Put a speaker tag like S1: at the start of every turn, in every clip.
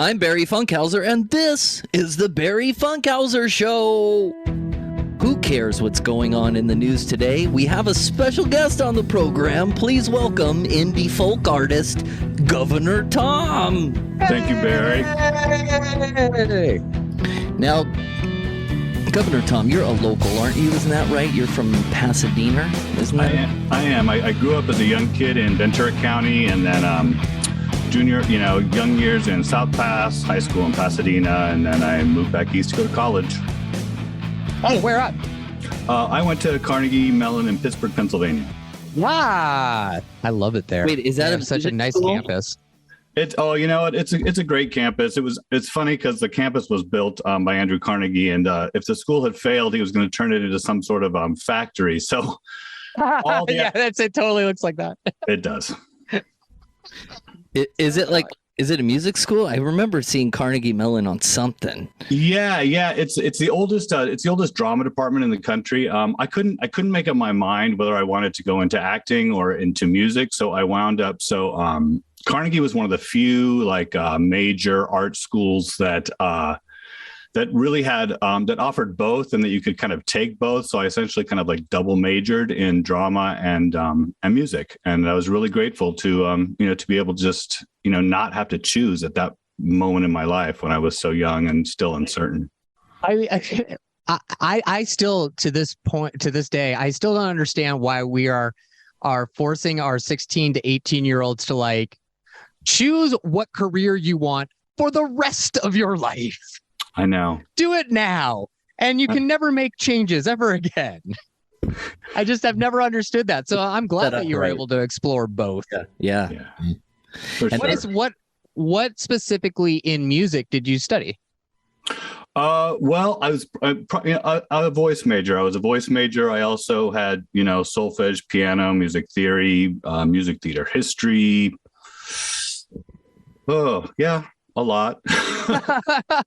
S1: I'm Barry Funkhauser, and this is the Barry Funkhauser Show. Who cares what's going on in the news today? We have a special guest on the program. Please welcome indie folk artist, Governor Tom.
S2: Thank you, Barry.
S1: Hey. Now, Governor Tom, you're a local, aren't you? Isn't that right? You're from Pasadena, isn't that?
S2: I am. I grew up as a young kid in Ventura County, and then young years in South Pas, high school in Pasadena, and then I moved back east to go to college.
S3: Oh, where at?
S2: I went to Carnegie Mellon in Pittsburgh, Pennsylvania.
S3: Wow, I love it there.
S1: Wait, is that
S3: such a nice
S1: school?
S3: campus?
S2: It's a great campus. It's funny because the campus was built by Andrew Carnegie, and if the school had failed, he was going to turn it into some sort of factory. So,
S3: it totally looks like that.
S2: It does.
S1: Is it a music school? I remember seeing Carnegie Mellon on something.
S2: Yeah. It's the oldest drama department in the country. I couldn't make up my mind whether I wanted to go into acting or into music. So I wound up. Carnegie was one of the few major art schools that really had that offered both, and that you could kind of take both. So I essentially kind of double majored in drama and music, and I was really grateful to be able to just not have to choose at that moment in my life when I was so young and still uncertain.
S3: I still to this day I still don't understand why we are forcing our 16 to 18-year-olds to choose what career you want for the rest of your life.
S2: I know.
S3: Do it now, and you can never make changes ever again. I just have never understood that. So I'm glad that you were able to explore both.
S1: Yeah.
S3: What specifically in music did you study?
S2: Well, I was a voice major. I was a voice major. I also had, solfege, piano, music theory, music theater history. Oh, yeah, a lot.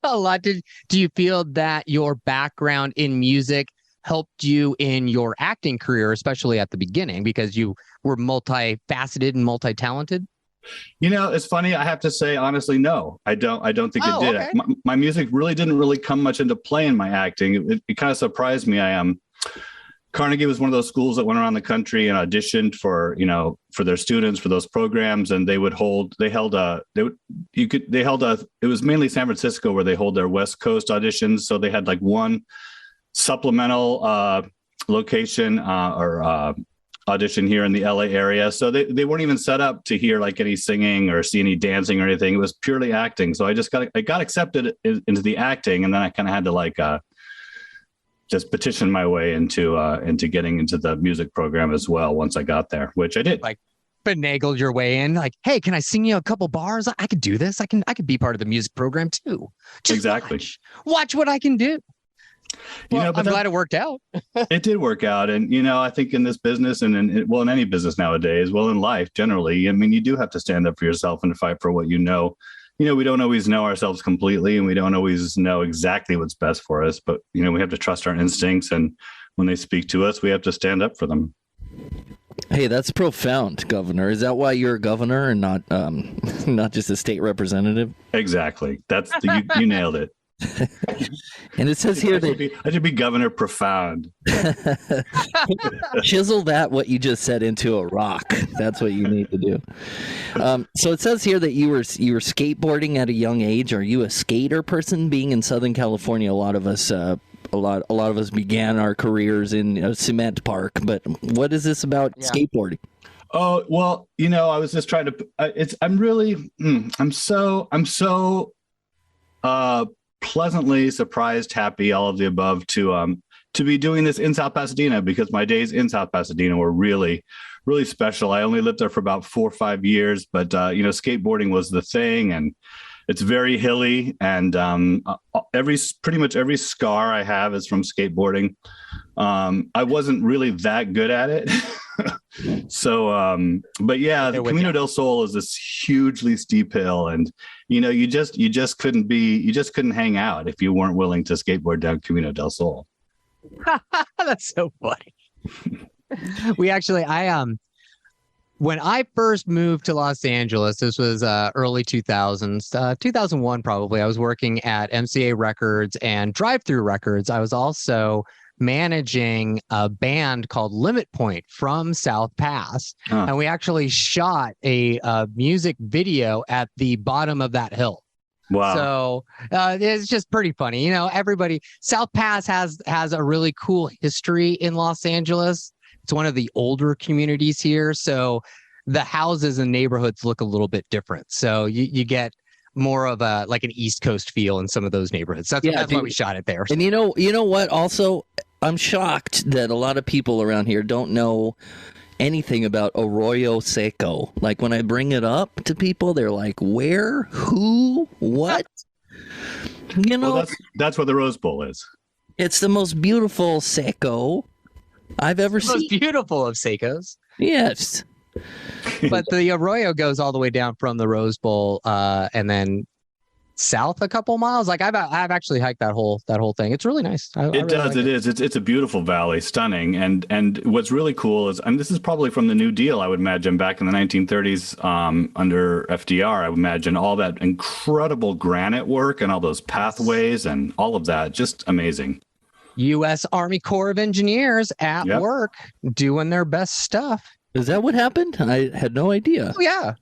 S3: A lot. Do you feel that your background in music helped you in your acting career, especially at the beginning, because you were multifaceted and multi-talented?
S2: It's funny. I have to say, honestly, no, I don't think it did.
S3: Okay.
S2: My music didn't come much into play in my acting. It kind of surprised me. Carnegie was one of those schools that went around the country and auditioned for their students for those programs, and it was mainly San Francisco where they hold their West Coast auditions. So they had one supplemental location or audition here in the LA area. So they weren't even set up to hear any singing or see any dancing or anything. It was purely acting. So I got accepted into the acting, and then I kind of had to just petition my way into getting into the music program as well once I got there, which I did.
S3: Finagled your way in, hey, can I sing you a couple bars? I could do this. I could be part of the music program too. Just
S2: exactly.
S3: Watch what I can do. Well, I'm glad it worked out.
S2: It did work out. And, I think in this business and in any business nowadays, in life generally, you do have to stand up for yourself and fight for what you know. We don't always know ourselves completely, and we don't always know exactly what's best for us, but, we have to trust our instincts. And when they speak to us, we have to stand up for them.
S1: Hey, that's profound, Governor. Is that why you're a governor and not just a state representative?
S2: Exactly. You nailed it.
S1: And it says here that
S2: I should be Governor Profound.
S1: Chisel what you just said into a rock. That's what you need to do. So it says here that you were skateboarding at a young age. Are you a skater person? Being in Southern California, a lot of us began our careers in a cement park. But what is this about skateboarding?
S2: Oh, well, I was just trying to. I'm so pleasantly surprised, happy, all of the above to be doing this in South Pasadena, because my days in South Pasadena were really, really special. I only lived there for about 4 or 5 years, but skateboarding was the thing, and it's very hilly, and pretty much every scar I have is from skateboarding. I wasn't really that good at it. So, but yeah, the Camino del Sol is this hugely steep hill, and you just couldn't hang out if you weren't willing to skateboard down Camino del Sol.
S3: That's so funny. when I first moved to Los Angeles, this was early 2000s, 2001 probably. I was working at MCA Records and Drive Thru Records. I was also managing a band called Limit Point from South Pass, and we actually shot a music video at the bottom of that hill.
S2: Wow.
S3: So it's just pretty funny. South Pass has a really cool history in Los Angeles. It's one of the older communities here. So the houses and neighborhoods look a little bit different. So you get more of an East Coast feel in some of those neighborhoods. That's why we shot it there.
S1: And you know what? Also, I'm shocked that a lot of people around here don't know anything about Arroyo Seco. Like when I bring it up to people, they're like, where, who, what?
S2: Well, that's where the Rose Bowl is.
S1: It's the most beautiful Seco I've ever seen.
S3: Most beautiful of Secos.
S1: Yes.
S3: But the Arroyo goes all the way down from the Rose Bowl and then south a couple miles. Like I've actually hiked that whole thing. It's really nice.
S2: It's a beautiful valley, stunning. And what's really cool is, and this is probably from the New Deal, I would imagine, back in the 1930s under FDR, I would imagine all that incredible granite work and all those pathways and all of that. Just amazing. U.S.
S3: Army Corps of Engineers at work doing their best stuff.
S1: Is that what happened? I had no idea.
S3: Oh yeah.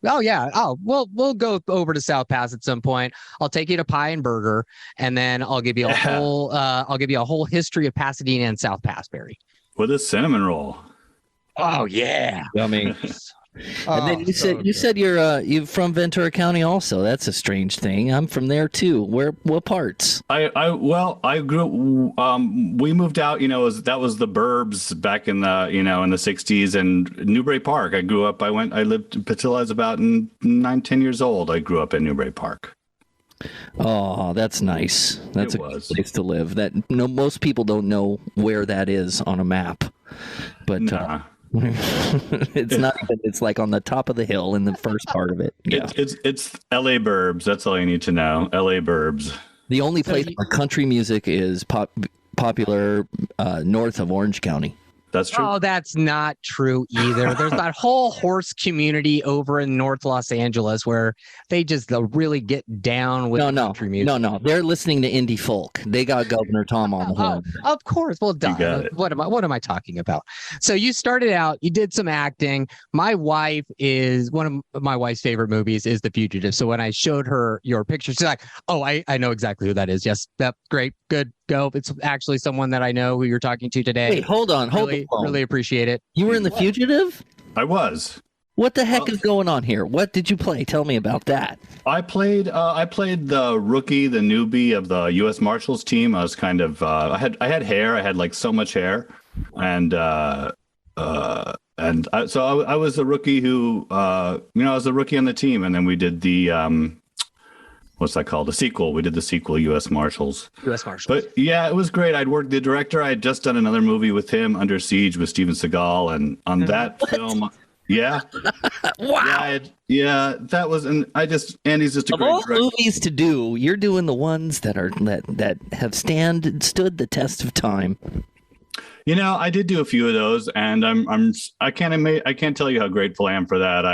S3: Oh, we'll go over to South Pass at some point. I'll take you to Pie and Burger, and then I'll give you a whole history of Pasadena and South Pass, Barry.
S2: With a cinnamon roll.
S3: Oh yeah.
S1: Yummy. And then you said you're from Ventura County also. That's a strange thing. I'm from there too. What parts?
S2: I grew we moved out, that was the burbs back in the in the 60s, and Newbury Park. I grew up, I lived until I was about 9-10 years old. I grew up in Newbury Park.
S1: Oh, that's nice. That's a good place to live. Most people don't know where that is on a map. But it's not. It's like on the top of the hill in the first part of it. Yeah,
S2: it's L.A. burbs. That's all you need to know. L.A. burbs.
S1: The only place where country music is popular north of Orange County.
S2: That's true.
S3: Oh, that's not true either. There's that whole horse community over in North Los Angeles where they just really get down with country music.
S1: No. They're listening to indie folk. They got Governor Tom on the horn.
S3: Of course. Well, duh. What am I talking about? So you started out, you did some acting. One of my wife's favorite movies is The Fugitive. So when I showed her your picture, she's like, oh, I know exactly who that is. Yes. That's great. Good. Go. It's actually someone that I know who you're talking to today.
S1: Wait, hold on.
S3: Really appreciate it.
S1: You were in The Fugitive?
S2: I was.
S1: What the heck is going on here? What did you play? Tell me about that.
S2: I played the rookie, the newbie of the U.S. Marshals team. I was kind of I had hair. I had like so much hair, and I was the rookie who I was the rookie on the team, and then we did the what's that called? The sequel. We did the sequel, U.S. Marshals.
S3: U.S. Marshals.
S2: But yeah, it was great. I'd worked the director. I had just done another movie with him, Under Siege, with Steven Seagal, and on that film, yeah,
S1: wow,
S2: yeah, that was. And Andy's just a great director.
S1: Of all movies to do, you're doing the ones that have stood the test of time.
S2: I did do a few of those, and I can't tell you how grateful I am for that.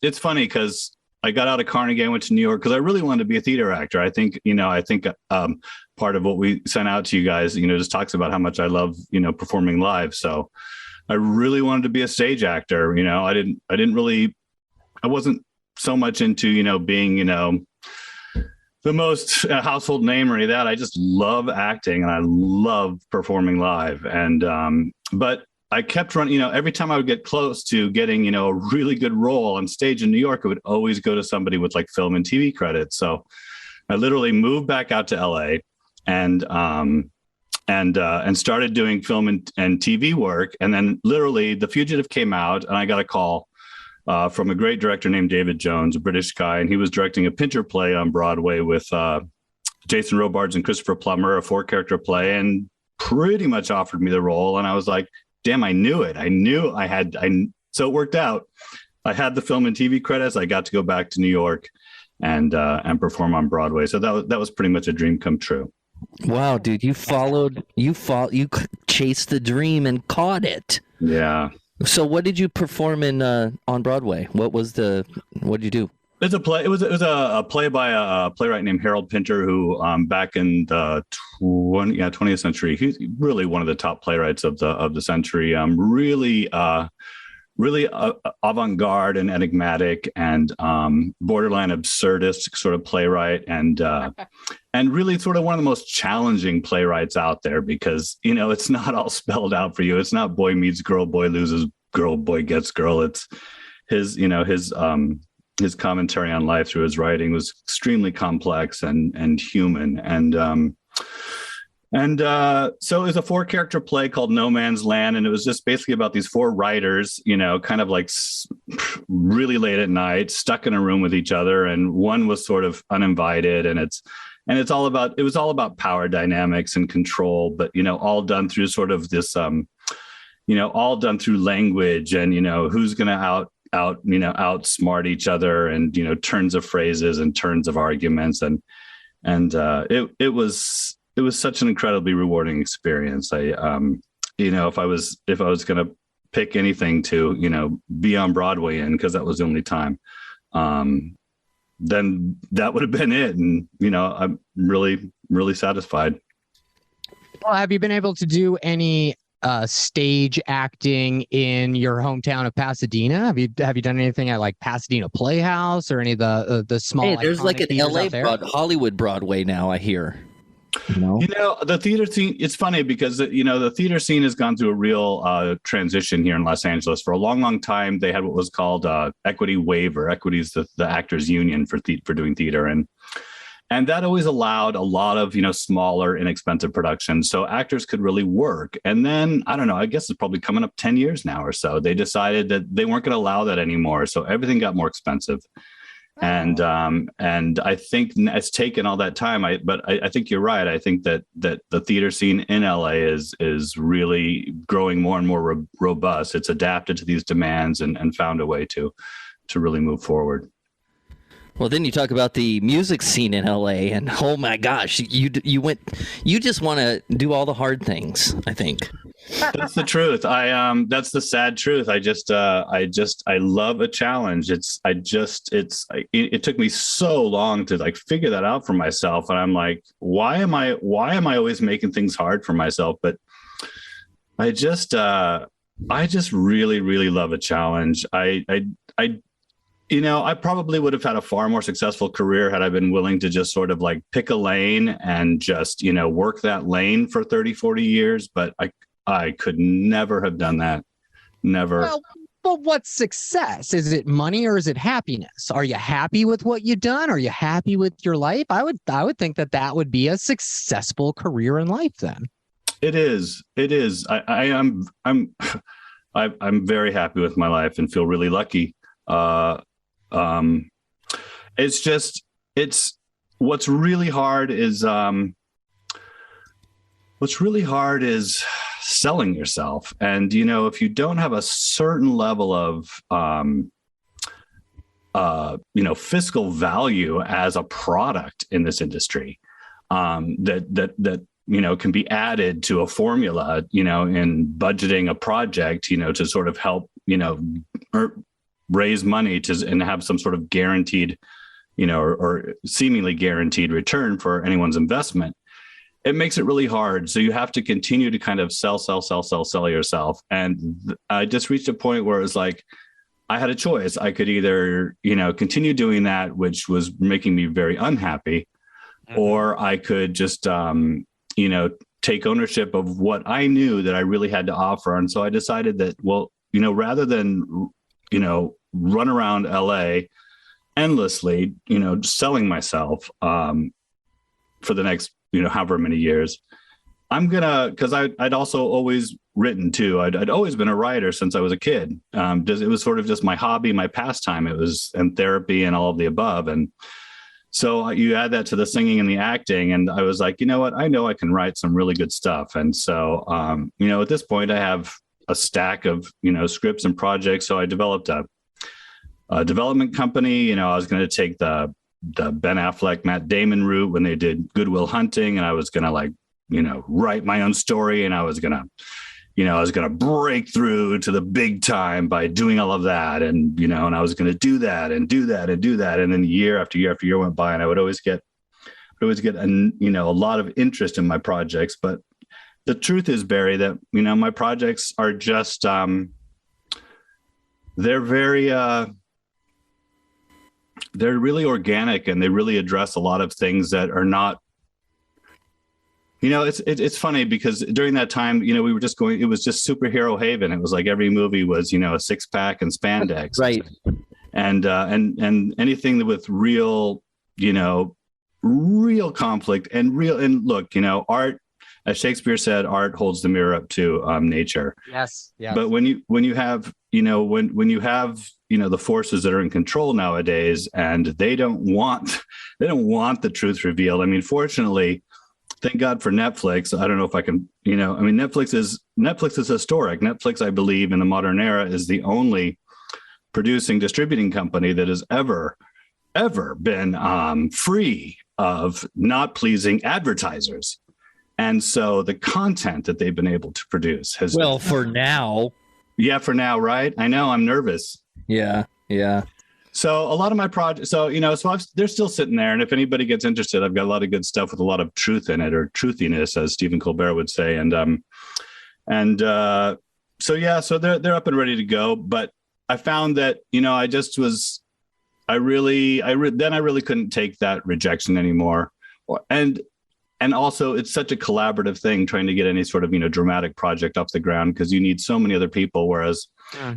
S2: It's funny because I got out of Carnegie, I went to New York because I really wanted to be a theater actor. I think part of what we sent out to you guys, just talks about how much I love, performing live. So I really wanted to be a stage actor. I wasn't so much into, being, the most household name or any of that. I just love acting and I love performing live. And, but I kept running, every time I would get close to getting, a really good role on stage in New York, it would always go to somebody with like film and TV credits. So I literally moved back out to LA and started doing film and TV work. And then literally The Fugitive came out and I got a call from a great director named David Jones, a British guy. And he was directing a Pinter play on Broadway with Jason Robards and Christopher Plummer, a 4-character play, and pretty much offered me the role. And I was like, damn, I knew it. So it worked out. I had the film and TV credits. I got to go back to New York and perform on Broadway. So that was pretty much a dream come true.
S1: Wow, dude, you chased the dream and caught it.
S2: Yeah.
S1: So what did you perform in on Broadway? What did you do?
S2: It's a play. It was a play by a playwright named Harold Pinter, who back in the 20th century, he's really one of the top playwrights of the century. Really avant-garde and enigmatic and borderline absurdist sort of playwright, and really sort of one of the most challenging playwrights out there, because it's not all spelled out for you. It's not boy meets girl, boy loses girl, boy gets girl. It's his commentary on life through his writing was extremely complex and human. So it was a 4-character play called No Man's Land. And it was just basically about these 4 writers, kind of like really late at night, stuck in a room with each other. And one was sort of uninvited. And it was all about power dynamics and control, but, all done through sort of this, all done through language and, who's going to outsmart each other, and turns of phrases and turns of arguments, and it was such an incredibly rewarding experience. If I was going to pick anything to be on Broadway in, because that was the only time, then that would have been it. And I'm really, really satisfied.
S3: Well, have you been able to do any stage acting in your hometown of Pasadena? Have you done anything at like Pasadena Playhouse or any of the small?
S1: Hey, there's like an LA Hollywood Broadway now, I hear.
S2: The theater scene, it's funny because the theater scene has gone through a real transition here in Los Angeles. For a long time, they had what was called Equity Waiver. Equity is the actors union for doing theater, and that always allowed a lot of, smaller, inexpensive productions. So actors could really work. And then, I don't know, I guess it's probably coming up 10 years now or so, they decided that they weren't going to allow that anymore. So everything got more expensive. And I think it's taken all that time. But I think you're right. I think that the theater scene in LA is really growing more and more robust. It's adapted to these demands and found a way to really move forward.
S1: Well, then you talk about the music scene in LA, and oh my gosh, you just want to do all the hard things, I think.
S2: That's the truth. That's the sad truth. I love a challenge. It took me so long to like figure that out for myself. And I'm like, why am I always making things hard for myself? But I just really, really love a challenge. I probably would have had a far more successful career had I been willing to just sort of like pick a lane and just, work that lane for 30, 40 years. But I could never have done that. Never.
S3: Well, but what's success? Is it money or is it happiness? Are you happy with what you've done? Are you happy with your life? I would think that would be a successful career in life then. It is.
S2: I'm very happy with my life and feel really lucky. What's really hard is selling yourself. And, if you don't have a certain level of, fiscal value as a product in this industry, that can be added to a formula, in budgeting a project, to sort of help, raise money and have some sort of guaranteed, or seemingly guaranteed return for anyone's investment. It makes it really hard. So you have to continue to kind of sell yourself. And I just reached a point where it was like, I had a choice. I could either, continue doing that, which was making me very unhappy, or I could just, take ownership of what I knew that I really had to offer. And so I decided that, well, rather than, run around LA endlessly, selling myself for the next, however many years, because I'd also always written too. I'd always been a writer since I was a kid. It was sort of just my hobby, my pastime. It was and therapy and all of the above. And so you add that to the singing and the acting. And I was like, you know what? I know I can write some really good stuff. And so, at this point I have a stack of, scripts and projects. So I developed a development company. I was going to take the Ben Affleck, Matt Damon route when they did Good Will Hunting. And I was going to write my own story. And I was going to, I was going to break through to the big time by doing all of that. And, and I was going to do that and do that and do that. And then year after year after year went by, and I would always get a lot of interest in my projects. But the truth is, Barry, that, my projects are just, they're really organic, and they really address a lot of things that are not, it's funny because during that time, we were just going, it was just superhero haven. It was like every movie was, a six pack and spandex.
S1: Right.
S2: And anything with real, real conflict and look, art, as Shakespeare said, art holds the mirror up to nature.
S3: Yes.
S2: But when you have, the forces that are in control nowadays, and they don't want the truth revealed. I mean, fortunately, thank God for Netflix. I don't know if I can, Netflix is historic. Netflix, I believe, in the modern era is the only producing distributing company that has ever been free of not pleasing advertisers. And so the content that they've been able to produce has...
S1: Well, for now.
S2: Yeah, for now, right? I know, I'm nervous.
S1: Yeah.
S2: So a lot of my projects, they're still sitting there. And if anybody gets interested, I've got a lot of good stuff with a lot of truth in it, or truthiness, as Stephen Colbert would say. So they're up and ready to go. But I found that, I really couldn't take that rejection anymore. And also, it's such a collaborative thing trying to get any sort of, dramatic project off the ground, because you need so many other people. Whereas,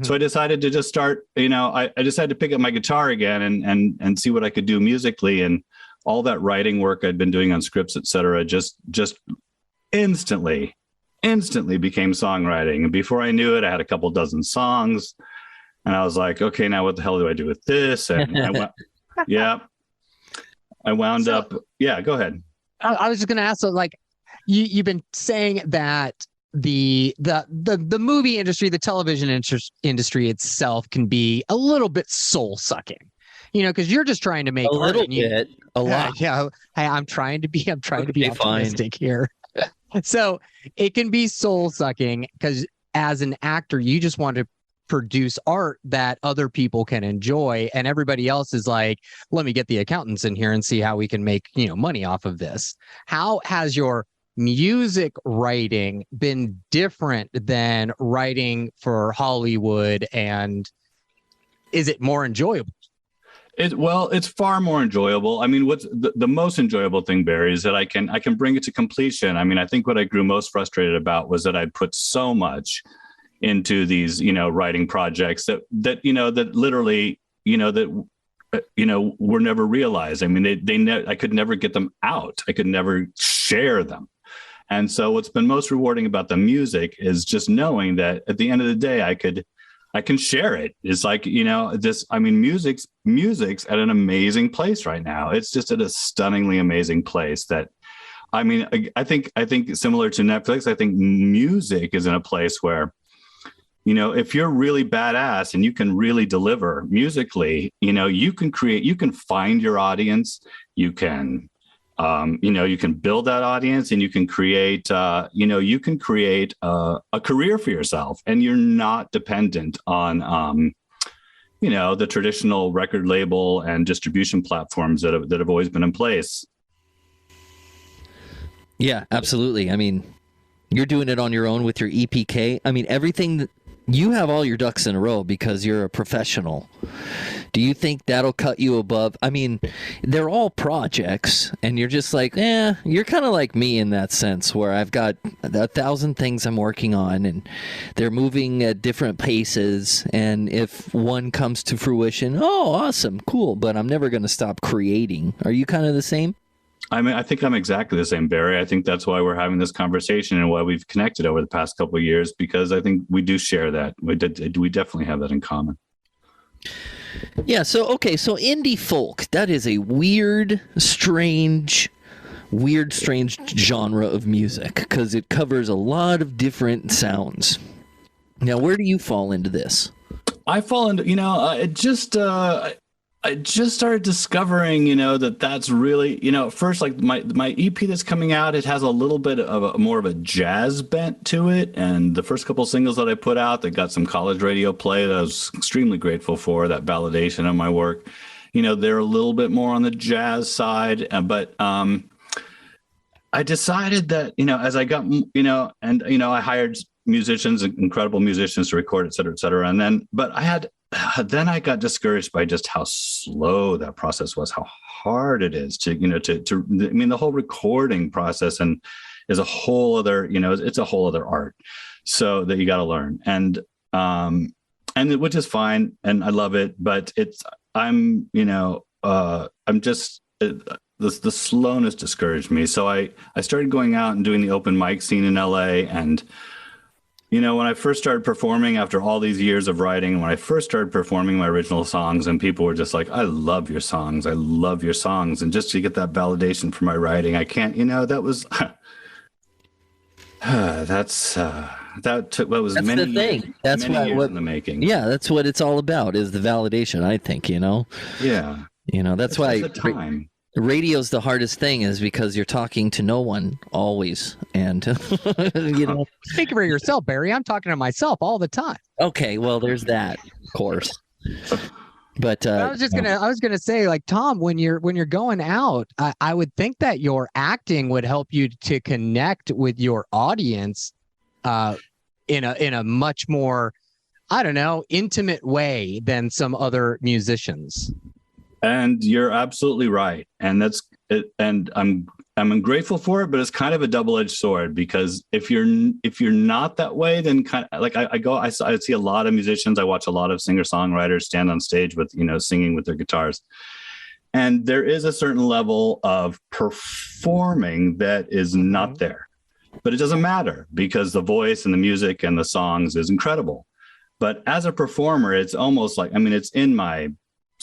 S2: so I decided to just start, I decided to pick up my guitar again and see what I could do musically. And all that writing work I'd been doing on scripts, et cetera, just instantly became songwriting. And before I knew it, I had a couple dozen songs. And I was like, okay, now what the hell do I do with this? And I wound up. Yeah, go ahead.
S3: I was just going to ask, so like, you've been saying that the movie industry, the television industry itself can be a little bit soul sucking, because you're just trying to make
S1: a little bit, a lot.
S3: Yeah, I'm trying to be optimistic here. So it can be soul sucking because as an actor, you just want to produce art that other people can enjoy, and everybody else is like, let me get the accountants in here and see how we can make money off of this. How has your music writing been different than writing for Hollywood, and is it more enjoyable?
S2: It's far more enjoyable. I mean, what's the most enjoyable thing, Barry, is that I can bring it to completion. I mean, I think what I grew most frustrated about was that I'd put so much into these, writing projects that literally, were never realized. I mean, I could never get them out. I could never share them. And so what's been most rewarding about the music is just knowing that at the end of the day, I can share it. It's like, music's at an amazing place right now. It's just at a stunningly amazing place that, I think similar to Netflix, I think music is in a place where, if you're really badass and you can really deliver musically, you can find your audience, you can build that audience, and you can create a career for yourself, and you're not dependent on, the traditional record label and distribution platforms that have always been in place.
S1: Yeah, absolutely. I mean, you're doing it on your own with your EPK. I mean, everything you have all your ducks in a row because you're a professional. Do you think that'll cut you above? I mean, they're all projects, and you're just like, you're kind of like me in that sense, where I've got 1,000 things I'm working on, and they're moving at different paces. And if one comes to fruition, oh, awesome, cool, but I'm never going to stop creating. Are you kind of the same?
S2: I mean, I think I'm exactly the same, Barry. I think that's why we're having this conversation and why we've connected over the past couple of years, because I think we do share that. We definitely have that in common.
S1: Yeah. So indie folk, that is a weird, strange genre of music because it covers a lot of different sounds. Now, where do you fall into this?
S2: I fall into, I just started discovering, that's really, at first, like my EP that's coming out, it has a little bit of more of a jazz bent to it. And the first couple singles that I put out that got some college radio play that I was extremely grateful for, that validation of my work, they're a little bit more on the jazz side. But I decided that, as I got, I hired musicians, incredible musicians to record, et cetera, et cetera. And then I got discouraged by just how slow that process was, how hard it is the whole recording process and is a whole other, it's a whole other art. So that you got to learn. And which is fine. And I love it, but the slowness discouraged me. So I started going out and doing the open mic scene in LA. And when I first started performing after all these years of writing, when I first started performing my original songs, and people were just like, I love your songs. I love your songs. And just to get that validation for my writing, I can't, that was, that was
S1: that's
S2: many
S1: the thing.
S2: Years,
S1: that's
S2: many years in the making.
S1: Yeah. That's what it's all about, is the validation, I think,
S2: Yeah.
S1: That's why
S2: the time.
S1: Radio's the hardest thing, is because you're talking to no one always. And,
S3: Speak for yourself, Barry. I'm talking to myself all the time.
S1: Okay. Well, there's that, of course. But
S3: I was gonna say, like, Tom, when you're going out, I would think that your acting would help you to connect with your audience in a much more, I don't know, intimate way than some other musicians.
S2: And you're absolutely right. And that's it. And I'm grateful for it, but it's kind of a double-edged sword, because if you're not that way, then kind of like I see a lot of musicians. I watch a lot of singer-songwriters stand on stage with, singing with their guitars. And there is a certain level of performing that is not there, but it doesn't matter, because the voice and the music and the songs is incredible. But as a performer, it's almost like, it's in my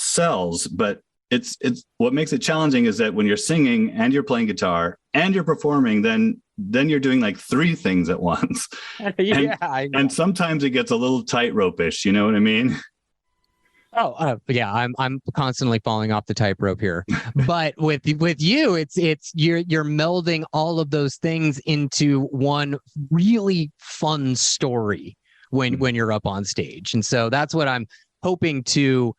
S2: cells, but it's what makes it challenging is that when you're singing and you're playing guitar and you're performing, then you're doing like three things at once. And sometimes it gets a little tightrope-ish, you know what I mean?
S3: Yeah, I'm constantly falling off the tightrope here. But with you, it's you're melding all of those things into one really fun story when you're up on stage. And so that's what I'm hoping to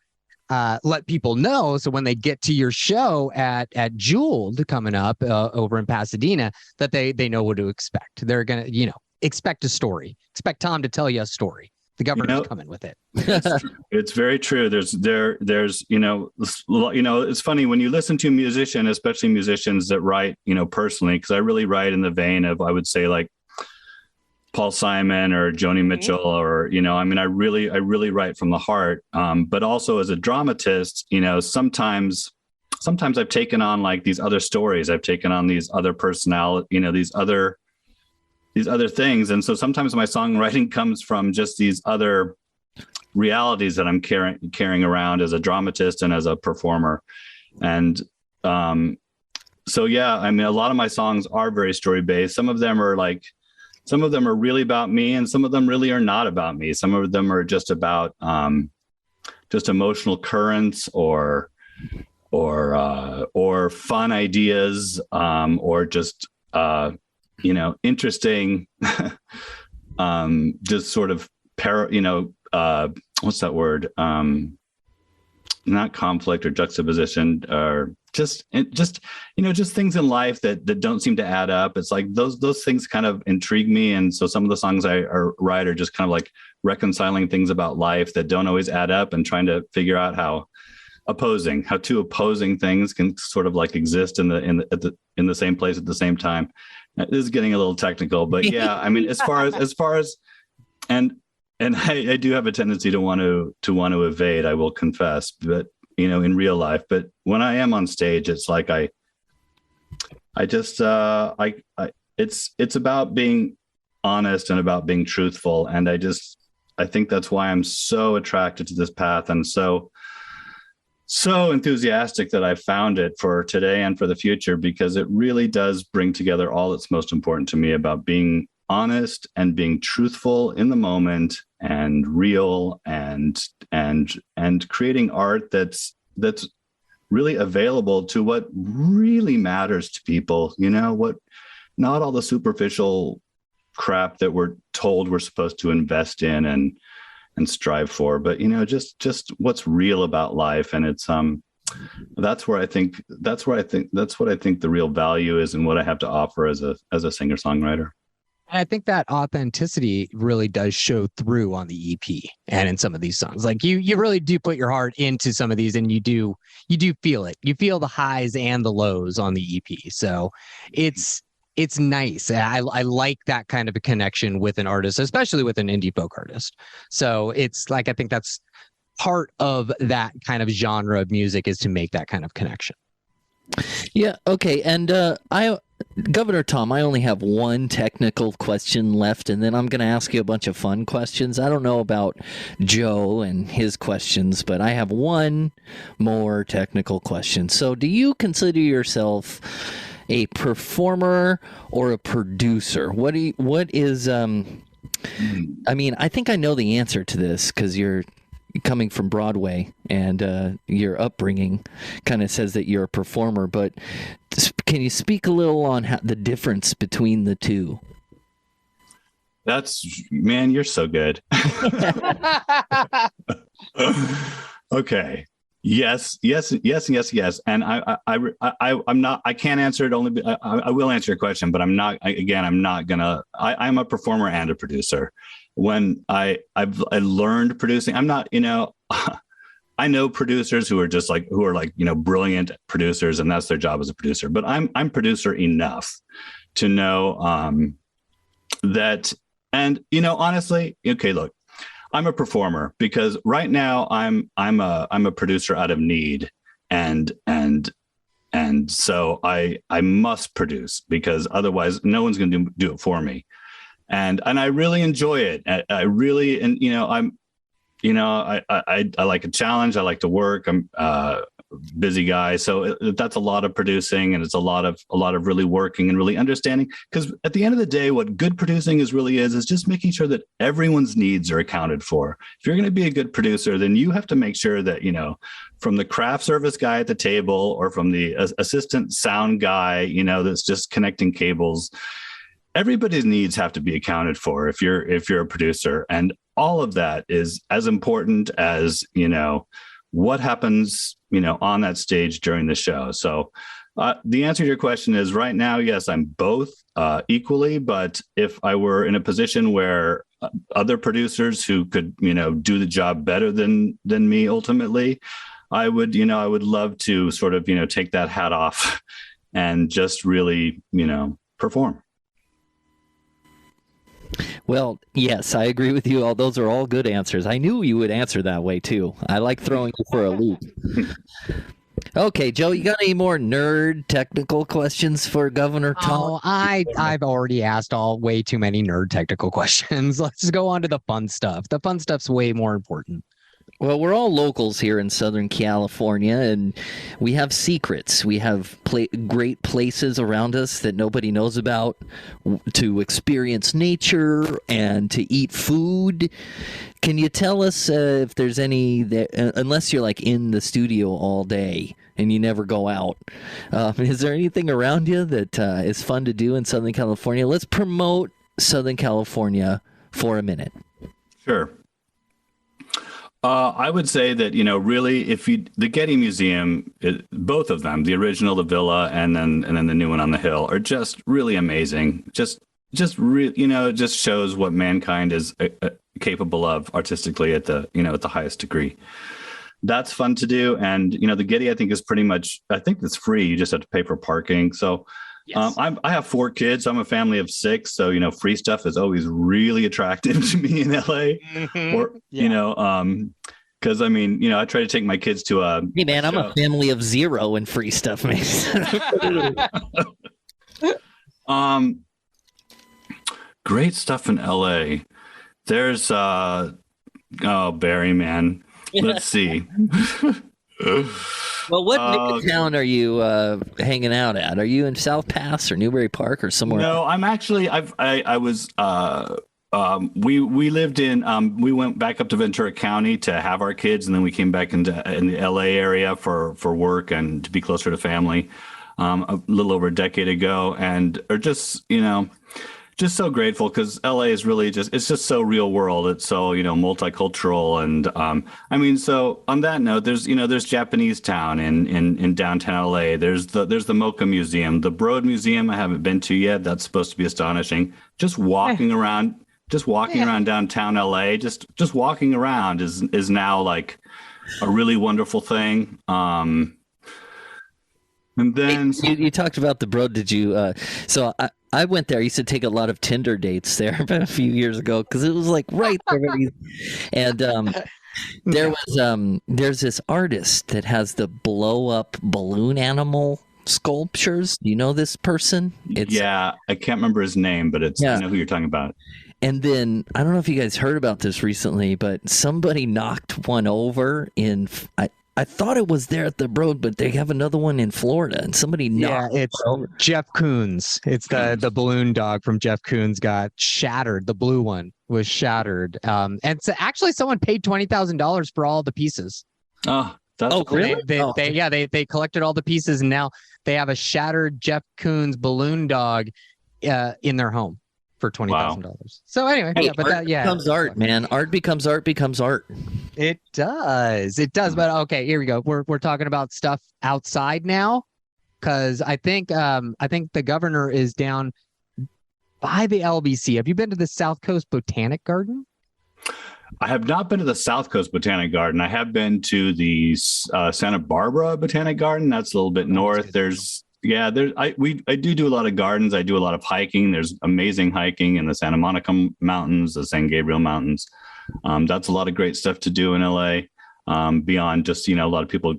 S3: let people know, so when they get to your show at Jeweled coming up over in Pasadena, that they know what to expect. They're gonna expect a story. Expect Tom to tell you a story. The governor's coming with it.
S2: It's very true. There's it's funny when you listen to a musician, especially musicians that write personally, because I really write in the vein of, I would say, like Paul Simon or Joni Mitchell, or, I really write from the heart. But also as a dramatist, sometimes I've taken on like these other stories. I've taken on these other personality, these other things. And so sometimes my songwriting comes from just these other realities that I'm carrying around as a dramatist and as a performer. And, so, yeah, a lot of my songs are very story based. Some of them are really about me, and some of them really are not about me. Some of them are just about just emotional currents or fun ideas, or just interesting, just sort of what's that word? Not conflict or juxtaposition, or just things in life that don't seem to add up. It's like those things kind of intrigue me. And so some of the songs I write are just kind of like reconciling things about life that don't always add up, and trying to figure out how two opposing things can sort of like exist in the same place at the same time. This is getting a little technical, but yeah, as far as and I do have a tendency to want to evade, I will confess, but in real life. But when I am on stage, it's like it's about being honest and about being truthful. And I think that's why I'm so attracted to this path, and so enthusiastic that I found it for today and for the future, because it really does bring together all that's most important to me about being honest and being truthful in the moment and real, and creating art that's that's really available to what really matters to people, what, not all the superficial crap that we're told we're supposed to invest in and strive for, but just what's real about life. And it's that's what I think the real value is and what I have to offer as a singer-songwriter.
S3: I think that authenticity really does show through on the EP and in some of these songs. Like you really do put your heart into some of these, and you do feel it. You feel the highs and the lows on the EP. So it's nice. I like that kind of a connection with an artist, especially with an indie folk artist. So it's like, I think that's part of that kind of genre of music, is to make that kind of connection.
S1: Yeah. Okay. And Governor Tom, I only have one technical question left, and then I'm going to ask you a bunch of fun questions. I don't know about Joe and his questions, but I have one more technical question. So do you consider yourself a performer or a producer? What is I mean, I think I know the answer to this because you're coming from Broadway, and your upbringing kind of says that you're a performer, but can you speak a little on the difference between the two?
S2: Man, you're so good. Okay. Yes. And I can't answer it. I will answer your question, but I'm not gonna, I'm a performer and a producer. When I learned producing, I'm not, I know producers who are brilliant producers, and that's their job as a producer, but I'm producer enough to know that, and honestly, okay, look, I'm a performer because right now I'm a producer out of need, and so I must produce because otherwise no one's going to do it for me. And I really enjoy it. I really, and I like a challenge. I like to work. I'm a busy guy, so that's a lot of producing, and it's a lot of really working and really understanding. Because at the end of the day, what good producing is just making sure that everyone's needs are accounted for. If you're going to be a good producer, then you have to make sure that from the craft service guy at the table or from the assistant sound guy, that's just connecting cables, everybody's needs have to be accounted for if you're a producer, and all of that is as important as what happens on that stage during the show. So the answer to your question is right now, yes, I'm both equally, but if I were in a position where other producers who could do the job better than me ultimately, I would love to sort of take that hat off and just really perform.
S1: Well, yes, I agree with you. Those are all good answers. I knew you would answer that way, too. I like throwing you for a loop. Okay, Joe, you got any more nerd technical questions for Governor Tom?
S3: Oh, I've already asked way too many nerd technical questions. Let's just go on to the fun stuff. The fun stuff's way more important.
S1: Well, we're all locals here in Southern California, and we have secrets. We have great places around us that nobody knows about to experience nature and to eat food. Can you tell us if there's any, unless you're like in the studio all day and you never go out, is there anything around you that is fun to do in Southern California? Let's promote Southern California for a minute.
S2: Sure. I would say that, really, the Getty Museum, both of them, the original, the Villa, and then the new one on the hill, are just really amazing. It just shows what mankind is capable of artistically at the highest degree. That's fun to do. And, the Getty, I think, is pretty much, I think it's free. You just have to pay for parking. So yes. I have 4 kids. I'm a family of 6. So, free stuff is always really attractive to me in LA. Mm-hmm. Or, yeah. Because I try to take my kids to a.
S1: Hey man, I'm a family of 0 and free stuff makes.
S2: Great stuff in LA. There's Barry, man. Let's see.
S1: Well, what town are you hanging out at? Are you in South Pass or Newbury Park or somewhere?
S2: No, I'm actually. I was We lived in we went back up to Ventura County to have our kids, and then we came back in the LA area for work and to be closer to family a little over a decade ago, and are just just so grateful because LA is really it's just so real world. It's so multicultural, and I mean, so on that note, there's Japanese Town in downtown LA. There's the Mocha Museum, the Broad Museum. I haven't been to yet. That's supposed to be astonishing. Just walking around. Just walking around downtown LA, just walking around is now like a really wonderful thing. And then
S1: you talked about the Broad. Did you? So I went there. I used to take a lot of Tinder dates there a few years ago because it was like right there. And there's this artist that has the blow up balloon animal sculptures. Do you know this person?
S2: Yeah, I can't remember his name, but I know who you're talking about.
S1: And then I don't know if you guys heard about this recently, but somebody knocked one over in. I thought it was there at the Broad, but they have another one in Florida, and somebody knocked.
S3: Yeah, it's
S1: over.
S3: Jeff Koons. It's the balloon dog from Jeff Koons got shattered. The blue one was shattered. And so actually, someone paid $20,000 for all the pieces.
S2: Oh, that's cool.
S1: Really?
S3: They collected all the pieces, and now they have a shattered Jeff Koons balloon dog in their home for $20,000. Wow. So anyway,
S1: becomes art, man. Art becomes art.
S3: It does. But okay, here we go. We're talking about stuff outside now, because I think the governor is down by the LBC. Have you been to the South Coast Botanic Garden?
S2: I have not been to the South Coast Botanic Garden. I have been to the Santa Barbara Botanic Garden. That's a little bit north. I do a lot of gardens. I do a lot of hiking. There's amazing hiking in the Santa Monica Mountains, the San Gabriel Mountains. That's a lot of great stuff to do in LA. Beyond just a lot of people,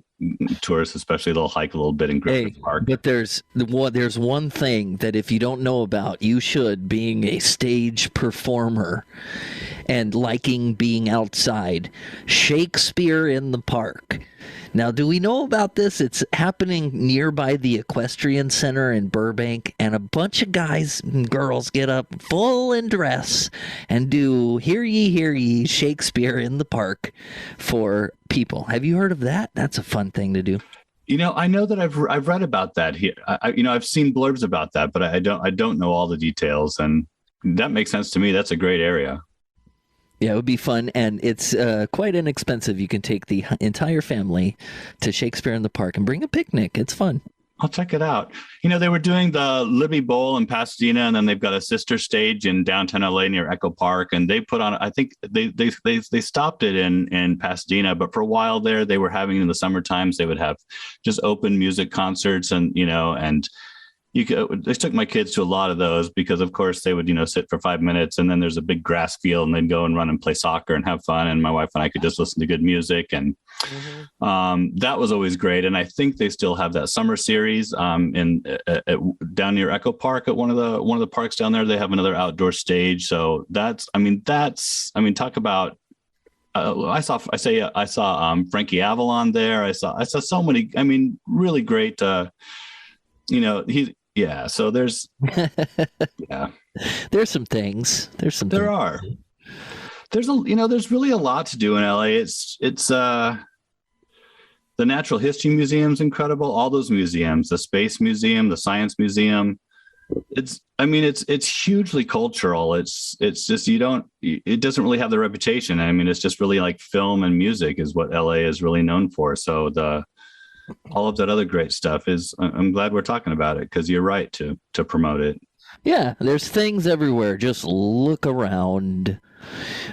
S2: tourists especially, they'll hike a little bit in Griffith Park.
S1: But there's one thing that if you don't know about, you should, being a stage performer and liking being outside. Shakespeare in the Park. Now, do we know about this? It's happening nearby the Equestrian Center in Burbank, and a bunch of guys and girls get up full in dress and do Hear Ye, Shakespeare in the Park for people. Have you heard of that? That's a fun thing to do.
S2: I know that I've read about that here. I've seen blurbs about that, but I don't know all the details, and that makes sense to me. That's a great area.
S1: Yeah, it would be fun, and it's quite inexpensive. You can take the entire family to Shakespeare in the Park and bring a picnic. It's fun.
S2: I'll check it out. They were doing the Libby Bowl in Pasadena, and then they've got a sister stage in downtown LA near Echo Park, and they put on, I think they stopped it in Pasadena, but for a while there, they were having in the summer times, they would have just open music concerts, and I took my kids to a lot of those because, of course, they would, sit for 5 minutes, and then there's a big grass field, and they'd go and run and play soccer and have fun. And my wife and I could just listen to good music, and that was always great. And I think they still have that summer series down near Echo Park at one of the parks down there. They have another outdoor stage. So talk about. I saw Frankie Avalon there. I saw so many. Really great. So there's
S1: there's some things. There's
S2: really a lot to do in LA. It's the Natural History Museum's incredible. All those museums, the Space Museum, the Science Museum. It's hugely cultural. It's just it doesn't really have the reputation. It's just really like film and music is what LA is really known for. So all of that other great stuff I'm glad we're talking about it, because you're right to promote it.
S1: Yeah, there's things everywhere. Just look around.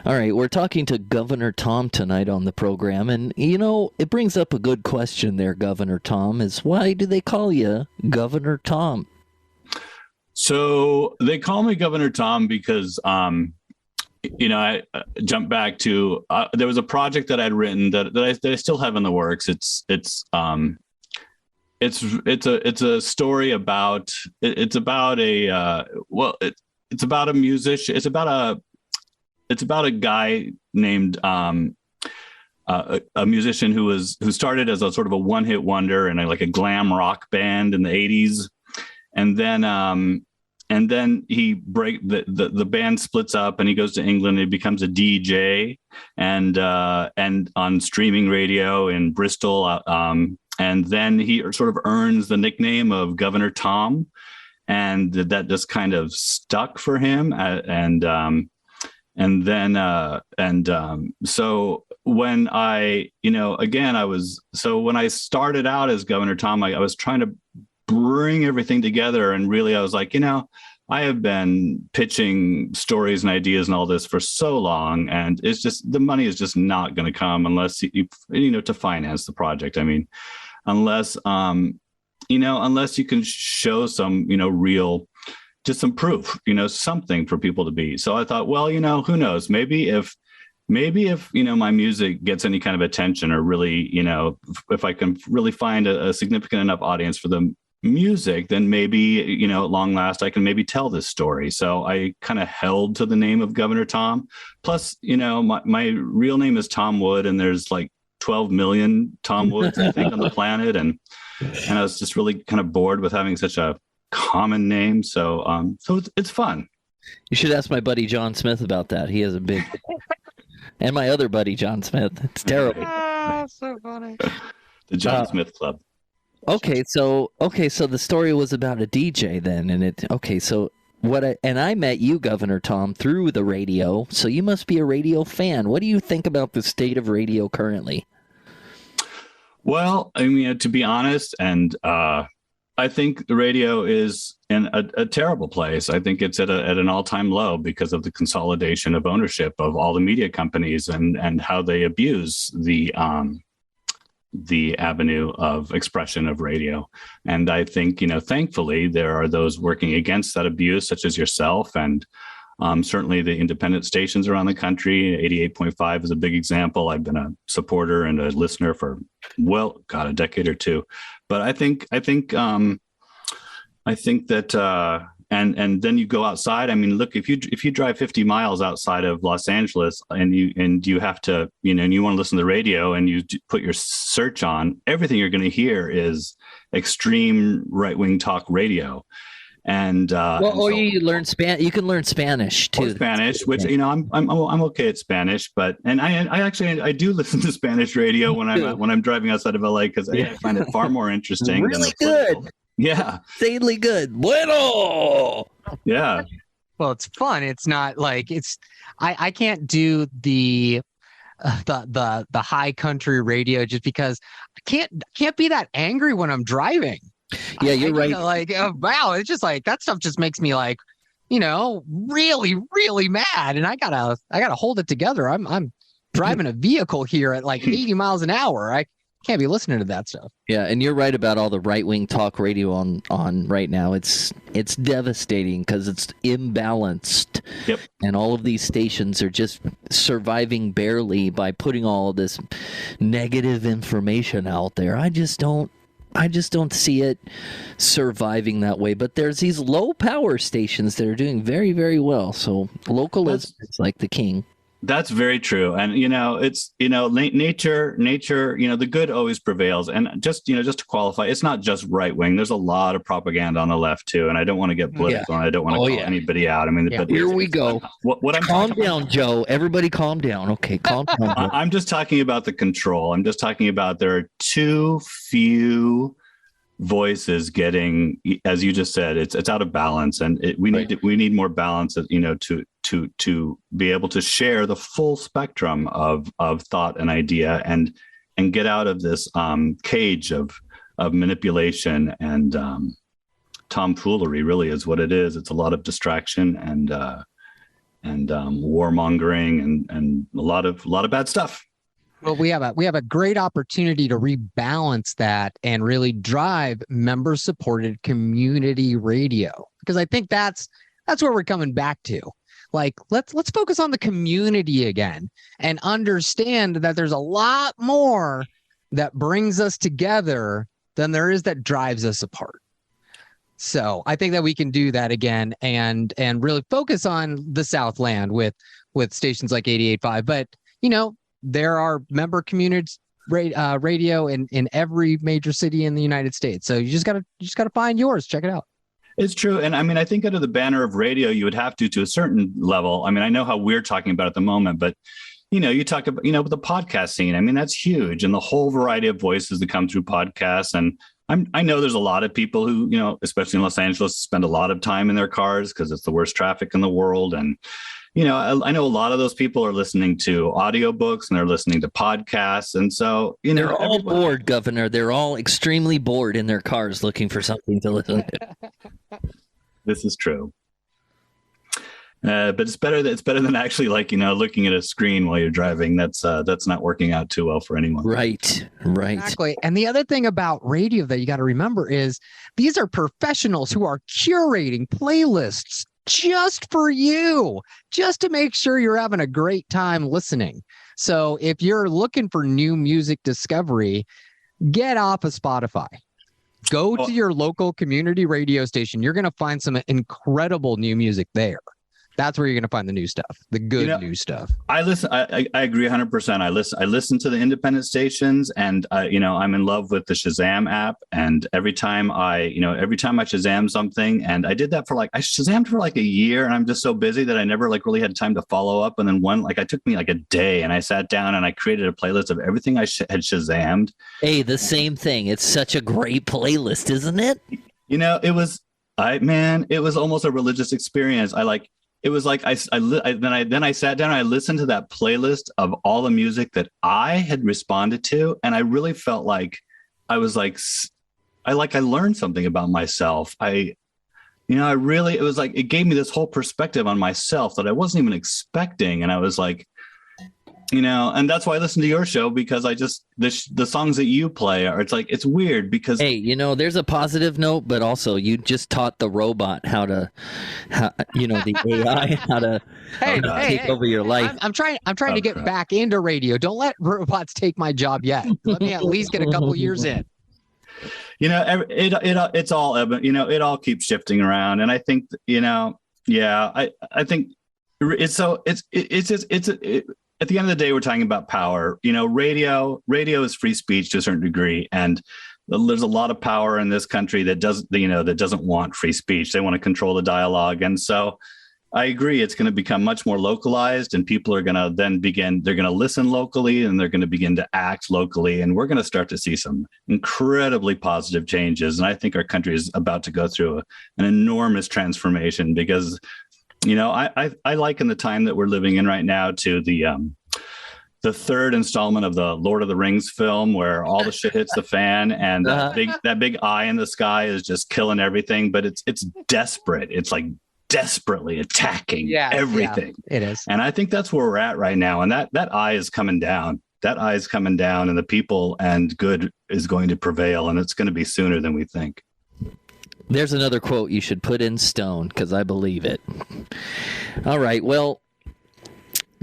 S1: All right, we're talking to Governor Tom tonight on the program, and it brings up a good question there, Governor Tom, is why do they call you Governor Tom?
S2: So they call me Governor Tom because I jumped back to there was a project that I'd written that I still have in the works. It's a story about it's about a musician. It's about a guy named a musician who started as a sort of a one-hit wonder and like a glam rock band in the 80s, and then then the band splits up, and he goes to England. And he becomes a DJ, and on streaming radio in Bristol. And then he sort of earns the nickname of Governor Tom, and that just kind of stuck for him. So when when I started out as Governor Tom, I was trying to bring everything together, and really I was like, I have been pitching stories and ideas and all this for so long, and it's just, the money is just not going to come unless you to finance the project. I mean, unless you can show some, just some proof, something for people to be. So I thought, well, who knows? Maybe if my music gets any kind of attention, or really, if I can really find a significant enough audience for the music, then maybe, at long last, I can maybe tell this story. So I kind of held to the name of Governor Tom. Plus, my real name is Tom Wood, and there's like 12 million Tom Woods, I think, on the planet. And I was just really kind of bored with having such a common name. So it's fun.
S1: You should ask my buddy John Smith about that. He has a big, and my other buddy John Smith. It's terrible.
S3: So funny.
S2: The John Smith Club.
S1: Okay, so the story was about a DJ then, and I met you, Governor Tom, through the radio. So you must be a radio fan. What do you think about the state of radio currently?
S2: Well, I mean, to be honest, and I think the radio is in a terrible place. I think it's at an all-time low because of the consolidation of ownership of all the media companies, and how they abuse the avenue of expression of radio. And I think, thankfully, there are those working against that abuse, such as yourself, and certainly the independent stations around the country. 88.5 is a big example. I've been a supporter and a listener for, a decade or two. But I think that, and then you go outside. I mean, look, if you drive 50 miles outside of Los Angeles, and you have to, and you want to listen to the radio, and you put your search on, everything you're going to hear is extreme right-wing talk radio. And you learn Spanish.
S1: You can learn Spanish too.
S2: Spanish, which I'm okay at Spanish, but I actually do listen to Spanish radio when I'm driving outside of LA, because I find it far more interesting.
S1: Really good.
S2: Yeah.
S1: Insanely good. Bueno.
S2: Yeah.
S3: Well, it's fun. It's not like I can't do the high country radio just because I can't be that angry when I'm driving.
S1: Yeah, you're right.
S3: Wow, it's just like that stuff just makes me like, really, really mad, and I gotta hold it together. I'm driving a vehicle here at like 80 miles an hour. I can't be listening to that stuff.
S1: Yeah, and you're right about all the right-wing talk radio on right now. It's devastating because it's imbalanced.
S2: Yep. And
S1: all of these stations are just surviving barely by putting all of this negative information out there. I just don't see it surviving that way. But there's these low power stations that are doing very, very well. So local is like the king.
S2: That's very true. And, it's, nature, the good always prevails. And just to qualify, it's not just right wing. There's a lot of propaganda on the left too. And I don't want to get political, and I don't want to call anybody out. I mean, but
S1: here we go. Calm down, Joe. Everybody calm down. Okay. Calm down.
S2: I'm just talking about the control. I'm just talking about there are too few voices getting, as you just said, it's out of balance, and we need more balance, to be able to share the full spectrum of thought and idea, and get out of this cage of manipulation and tomfoolery. Really is what it is. It's a lot of distraction and warmongering and a lot of bad stuff.
S3: Well, we have a great opportunity to rebalance that and really drive member-supported community radio, because I think that's where we're coming back to. Like, let's focus on the community again and understand that there's a lot more that brings us together than there is that drives us apart. So I think that we can do that again and really focus on the Southland with stations like 88.5. But there are member communities radio in every major city in the United States. So you just gotta find yours. Check it out.
S2: It's true. And I mean, I think under the banner of radio, you would have to a certain level. I mean, I know how we're talking about it at the moment, but you talk about, the podcast scene. I mean, that's huge. And the whole variety of voices that come through podcasts. And I know there's a lot of people who, especially in Los Angeles, spend a lot of time in their cars because it's the worst traffic in the world. And, I know a lot of those people are listening to audiobooks and they're listening to podcasts. And so,
S1: they're all bored, Governor. They're all extremely bored in their cars looking for something to listen to.
S2: This is true. But it's better than actually looking at a screen while you're driving. That's not working out too well for anyone.
S1: Right.
S3: Exactly. And the other thing about radio that you got to remember is these are professionals who are curating playlists just for you, just to make sure you're having a great time listening. So if you're looking for new music discovery, get off of Spotify. Go to your local community radio station. You're going to find some incredible new music there. That's where you're going to find the new stuff, the good new stuff.
S2: I listen. I agree 100%. I listen to the independent stations, and I'm in love with the Shazam app. And every time I Shazam something, and I did that I Shazammed for like a year, and I'm just so busy that I never really had time to follow up. And then it took me like a day, and I sat down and I created a playlist of everything I had Shazammed.
S1: Hey, the same thing. It's such a great playlist, isn't it?
S2: It was almost a religious experience. It was like I sat down and I listened to that playlist of all the music that I had responded to, and I really felt like I learned something about myself. It was like it gave me this whole perspective on myself that I wasn't even expecting, and I was like, and that's why I listen to your show, because the songs that you play it's weird because
S1: there's a positive note, but also you just taught the robot the AI how to take over your life.
S3: I'm trying to get back into radio. Don't let robots take my job yet. Let me at least get a couple years in.
S2: It's all it all keeps shifting around, and I think I think it's at the end of the day, we're talking about power. Radio is free speech to a certain degree, and there's a lot of power in this country that doesn't want free speech. They want to control the dialogue, and so I agree. It's going to become much more localized, and people are going to then they're going to listen locally, and they're going to begin to act locally, and we're going to start to see some incredibly positive changes. And I think our country is about to go through an enormous transformation because. I liken the time that we're living in right now to the third installment of the Lord of the Rings film, where all the shit hits the fan and that big eye in the sky is just killing everything. But it's desperate. It's like desperately attacking everything.
S3: Yeah, it is.
S2: And I think that's where we're at right now. And that eye is coming down. That eye is coming down, and the people and good is going to prevail. And it's going to be sooner than we think.
S1: There's another quote you should put in stone, because I believe it. All right. Well,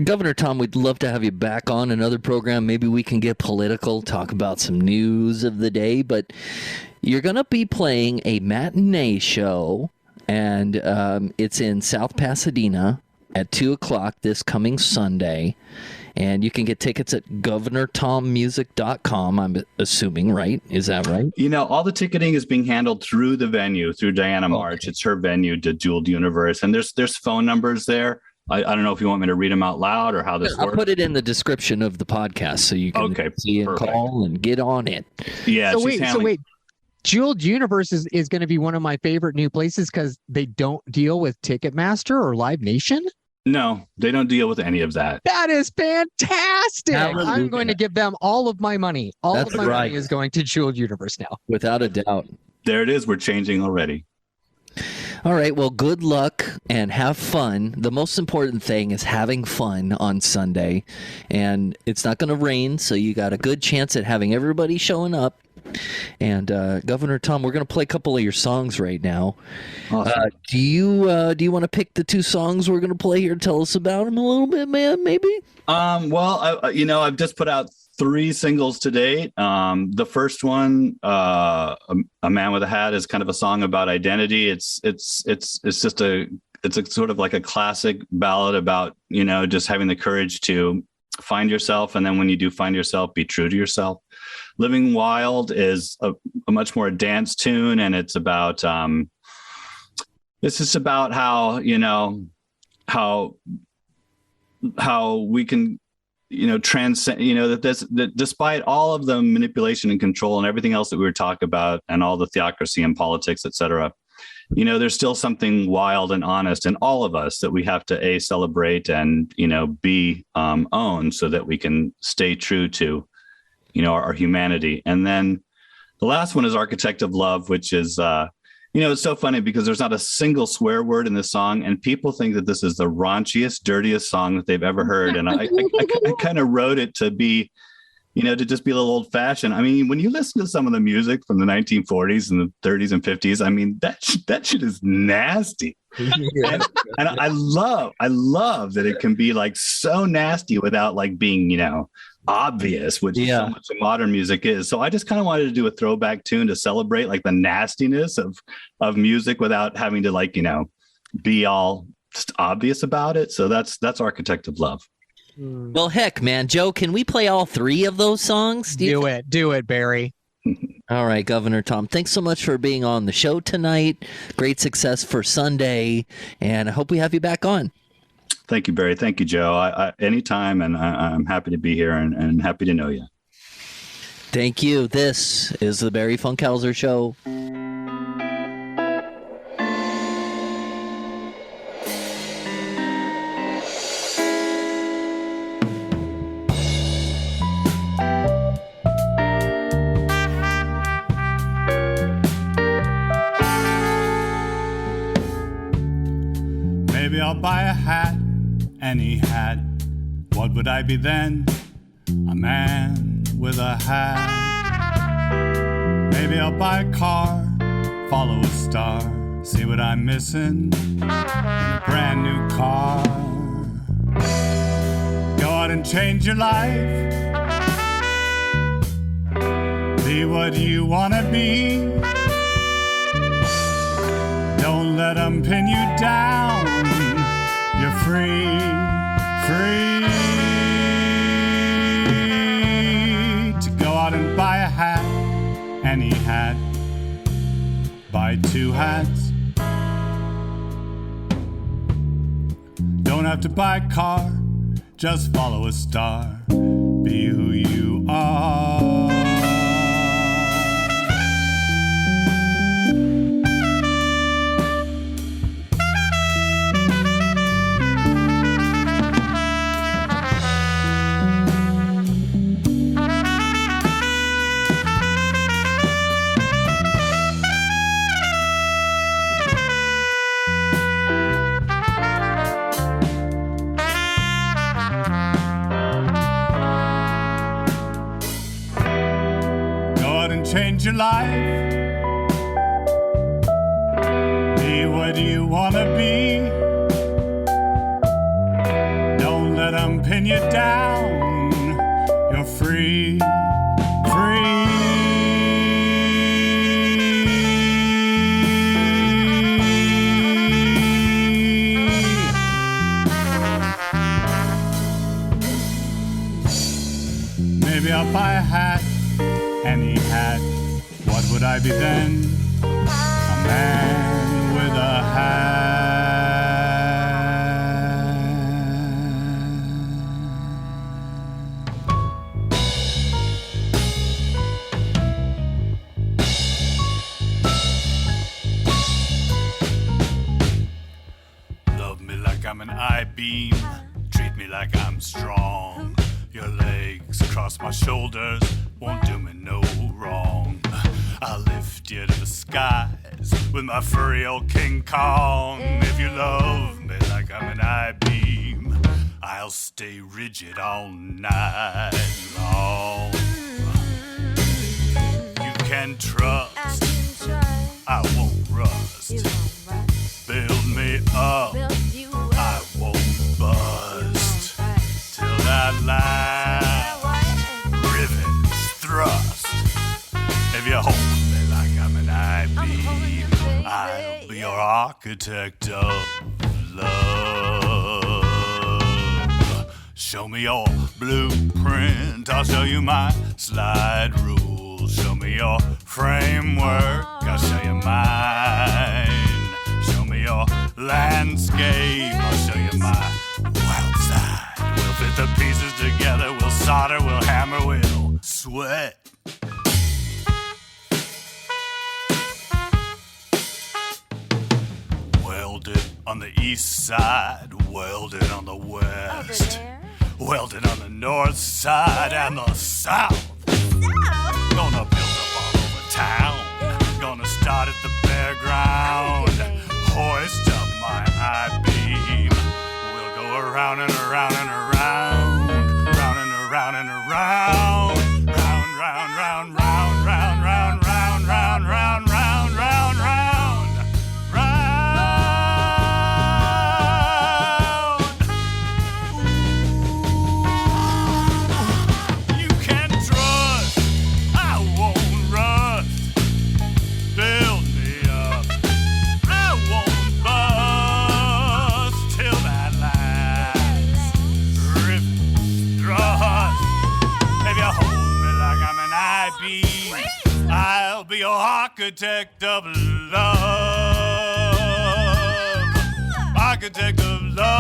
S1: Governor Tom, we'd love to have you back on another program. Maybe we can get political, talk about some news of the day. But you're going to be playing a matinee show, and it's in South Pasadena at 2 o'clock this coming Sunday. And you can get tickets at governortommusic.com, I'm assuming, right? Is that right?
S2: All the ticketing is being handled through the venue, through Diana March. Okay. It's her venue, the Jeweled Universe. And there's phone numbers there. I don't know if you want me to read them out loud or how this works.
S1: I'll put it in the description of the podcast so you can see and call and get on it.
S2: Yeah.
S3: So wait. Jeweled Universe is going to be one of my favorite new places because they don't deal with Ticketmaster or Live Nation.
S2: No, they don't deal with any of that.
S3: That is fantastic.
S1: Hallelujah.
S3: I'm going to give them all of my money. All of my money is going to Jeweled Universe now.
S1: Without a doubt.
S2: There it is. We're changing already.
S1: All right. Well, good luck and have fun. The most important thing is having fun on Sunday. And it's not going to rain, so you got a good chance at having everybody showing up. And Governor Tom, we're going to play a couple of your songs right now.
S2: Awesome.
S1: Do you want to pick the two songs we're going to play here? Tell us about them a little bit, man. Maybe.
S2: Well, I've just put out 3 singles to date. The first one, "A Man with a Hat," is kind of a song about identity. It's a sort of like a classic ballad about just having the courage to find yourself, and then when you do find yourself, be true to yourself. "Living Wild" is a much more dance tune, and it's about it's just about how, how we can, transcend, that despite all of the manipulation and control and everything else that we were talking about and all the theocracy and politics, et cetera, there's still something wild and honest in all of us that we have to celebrate and, be own so that we can stay true to, our humanity. And then the last one is Architect of Love, which is, it's so funny because there's not a single swear word in this song, and people think that this is the raunchiest, dirtiest song that they've ever heard. And I kind of wrote it to be, to just be a little old fashioned. I mean, when you listen to some of the music from the 1940s and the 30s and 50s, I mean, that shit is nasty. and I love that it can be like so nasty without like being, obvious, which is so much of modern music is. So I just kind of wanted to do a throwback tune to celebrate like the nastiness of music without having to like, be all just obvious about it. So that's Architect of Love.
S1: Well, heck, man, Joe, can we play all three of those songs?
S3: Do it, Barry.
S1: All right, Governor Tom, thanks so much for being on the show tonight. Great success for Sunday, and I hope we have you back on.
S2: Thank you, Barry. Thank you, Joe. Anytime, and I'm happy to be here and happy to know you.
S1: Thank you. This is the Barry Funkhauser Show.
S4: Maybe I'll buy a hat, any hat. What would I be then? A man with a hat. Maybe I'll buy a car, follow a star, see what I'm missing in a brand new car. Go out and change your life. Be what you wanna be. Don't let them pin you down. You're free, free to go out and buy a hat, any hat. Buy 2 hats. Don't have to buy a car, just follow a star. Be who you are. Change your life. Be what you wanna be. Don't let them pin you down. You're free, free. Maybe I'll buy a hat, any hat. What would I be then? A man with a hat. Love me like I'm an I-beam. Treat me like I'm strong. Your legs across my shoulders won't do me no wrong. I'll lift you to the skies with my furry old King Kong. If you love me like I'm an I-beam, I'll stay rigid all night long. You can trust, I won't rust. Build me up, I won't bust. Till that line, rivets thrust. If you hold me like I'm an I-beam, I'll be your architect of love. Show me your blueprint, I'll show you my slide rules. Show me your framework, I'll show you mine. Show me your landscape. I'll show you my wild side. We'll fit the pieces together, we'll solder, we'll hammer, we'll sweat. Welded on the east side, welded on the west, welded on the north side and the south. Gonna build up all over town, gonna start at the bare ground, hoist up my I-beam. We'll go around and around and around, round and around and around, round, round, round, round, round, round, round, round, round, round, round, round, round. You can trust, I won't rust. Build me up, I won't bust till that last rip thrust. If you hold me like I'm an I-beam, I'll be your architect of love. Architect of love.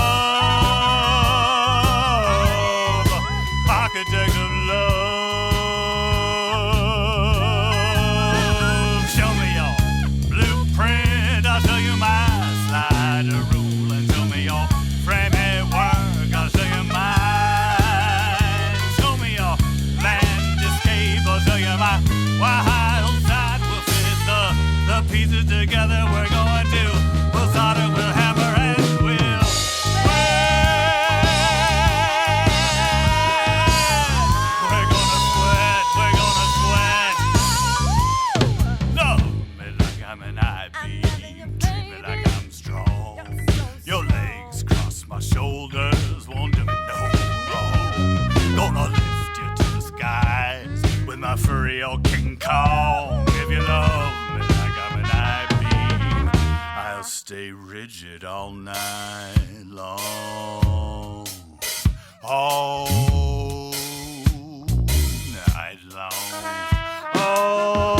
S4: Architect of love. Show me your blueprint, I'll show you my slider rule. And show me your frame work, I'll show you mine. Show me your landscape, I'll show you my wild side. We'll fit the pieces together, we're going to. We'll solder, we'll hammer, and we'll sweat. We're gonna sweat, we're gonna sweat. Love me like I'm an I-beam, treat me like I'm strong. Your legs cross my shoulders, won't do me no wrong. Gonna lift you to the skies with my furry old King Kong. If you love me like I'm an I-beam, I'll stay rigid all night long. All night long. All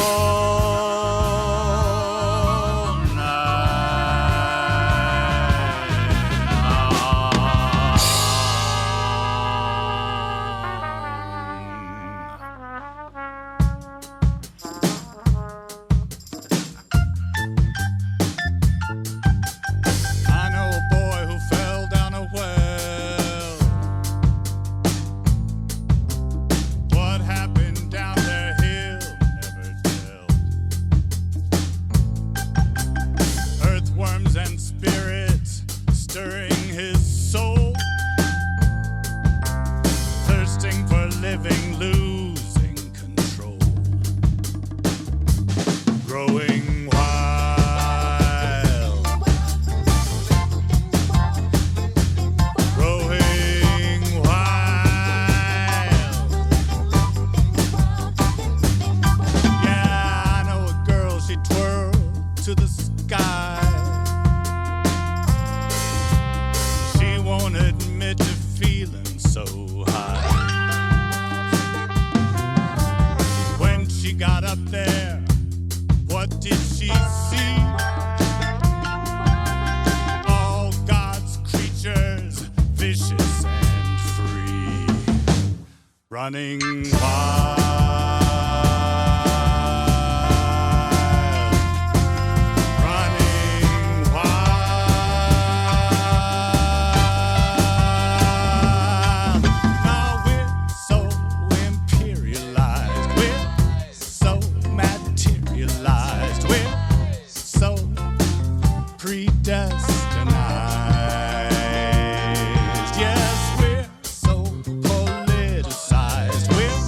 S4: I know a boy who fell down a well. What happened down there, he'll never tell. Earthworms and spirits stirring his soul, thirsting for living, losing control, growing wild, growing wild. Yeah, I know a girl, she twirled to the sky. She won't admit to feeling so high. When she got up there, what did she see? All God's creatures, vicious and free, running wild, running wild. Now we're so imperialized, we're so materialized, we're so predestinized. Yes, we're so politicized, we're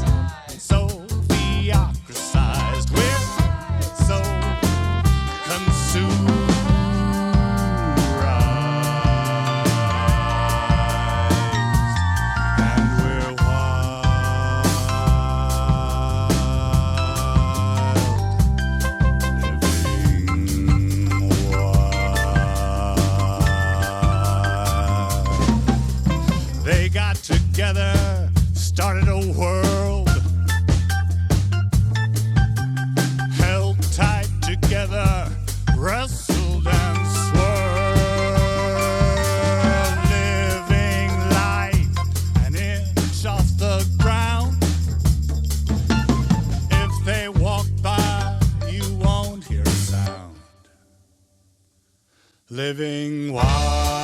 S4: so theocratized, we're so consumerized, and we're wild, living wild. They got together, started a world, held tight together, wrestled and swirled. Why?